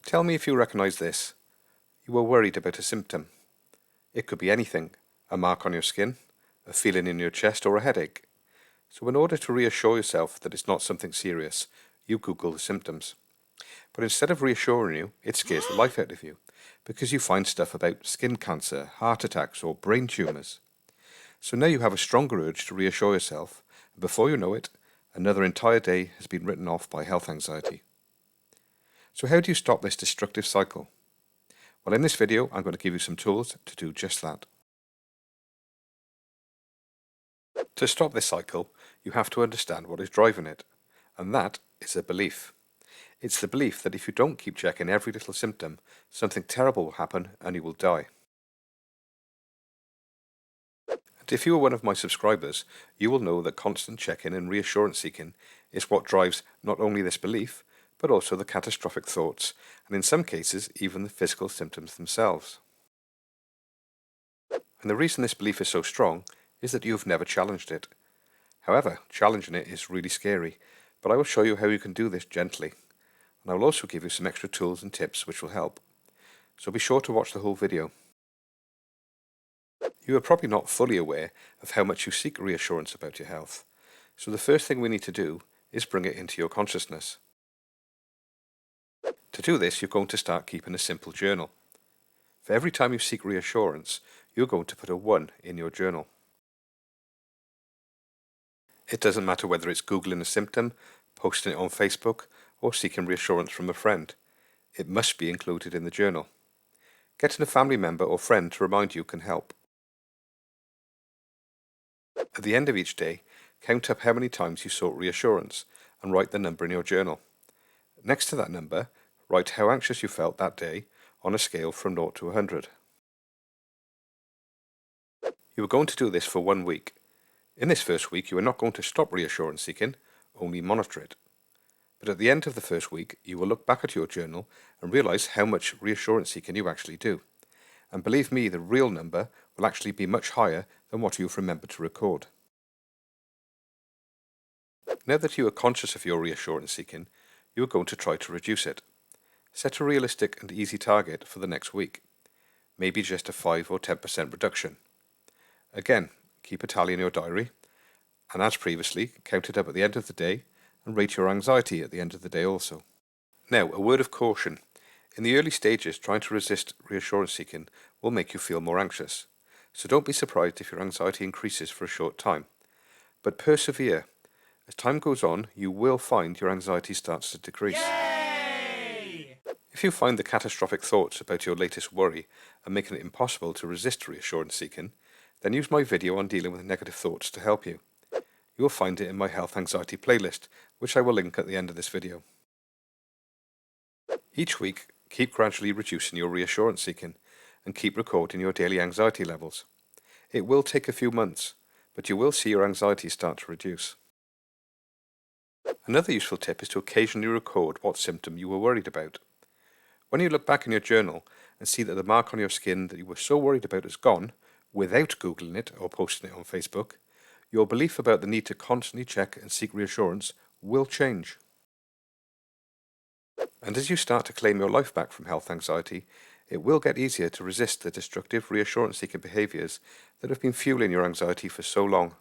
Tell me if you recognize this. You are worried about a symptom. It could be anything, a mark on your skin, a feeling in your chest, or a headache. So in order to reassure yourself that it's not something serious, you Google the symptoms. But instead of reassuring you, it scares the life out of you, because you find stuff about skin cancer, heart attacks, or brain tumours. So now you have a stronger urge to reassure yourself, and before you know it, another entire day has been written off by health anxiety. So how do you stop this destructive cycle? Well, in this video, I'm going to give you some tools to do just that. To stop this cycle, you have to understand what is driving it, and that is a belief. It's the belief that if you don't keep checking every little symptom, something terrible will happen and you will die. And if you are one of my subscribers, you will know that constant checking and reassurance seeking is what drives not only this belief, but also the catastrophic thoughts, and in some cases, even the physical symptoms themselves. And the reason this belief is so strong is that you have never challenged it. However, challenging it is really scary, but I will show you how you can do this gently. And I will also give you some extra tools and tips which will help. So be sure to watch the whole video. You are probably not fully aware of how much you seek reassurance about your health. So the first thing we need to do is bring it into your consciousness. To do this, you're going to start keeping a simple journal. For every time you seek reassurance, you're going to put a 1 in your journal. It doesn't matter whether it's Googling a symptom, posting it on Facebook, or seeking reassurance from a friend. It must be included in the journal. Getting a family member or friend to remind you can help. At the end of each day, count up how many times you sought reassurance and write the number in your journal. Next to that number, write how anxious you felt that day on a scale from 0 to 100. You are going to do this for 1 week. In this first week, you are not going to stop reassurance seeking, only monitor it. But at the end of the first week, you will look back at your journal and realize how much reassurance seeking you actually do. And believe me, the real number will actually be much higher than what you've remembered to record. Now that you are conscious of your reassurance seeking, you are going to try to reduce it. Set a realistic and easy target for the next week. Maybe just a 5 or 10% reduction. Again, keep a tally in your diary, and as previously, count it up at the end of the day and rate your anxiety at the end of the day also. Now, a word of caution. In the early stages, trying to resist reassurance seeking will make you feel more anxious. So don't be surprised if your anxiety increases for a short time. But persevere. As time goes on, you will find your anxiety starts to decrease. Yay! If you find the catastrophic thoughts about your latest worry are making it impossible to resist reassurance seeking, then use my video on dealing with negative thoughts to help you. You will find it in my health anxiety playlist, which I will link at the end of this video. Each week, keep gradually reducing your reassurance seeking and keep recording your daily anxiety levels. It will take a few months, but you will see your anxiety start to reduce. Another useful tip is to occasionally record what symptom you were worried about. When you look back in your journal and see that the mark on your skin that you were so worried about is gone, without Googling it or posting it on Facebook, your belief about the need to constantly check and seek reassurance will change. And as you start to claim your life back from health anxiety, it will get easier to resist the destructive reassurance-seeking behaviours that have been fueling your anxiety for so long.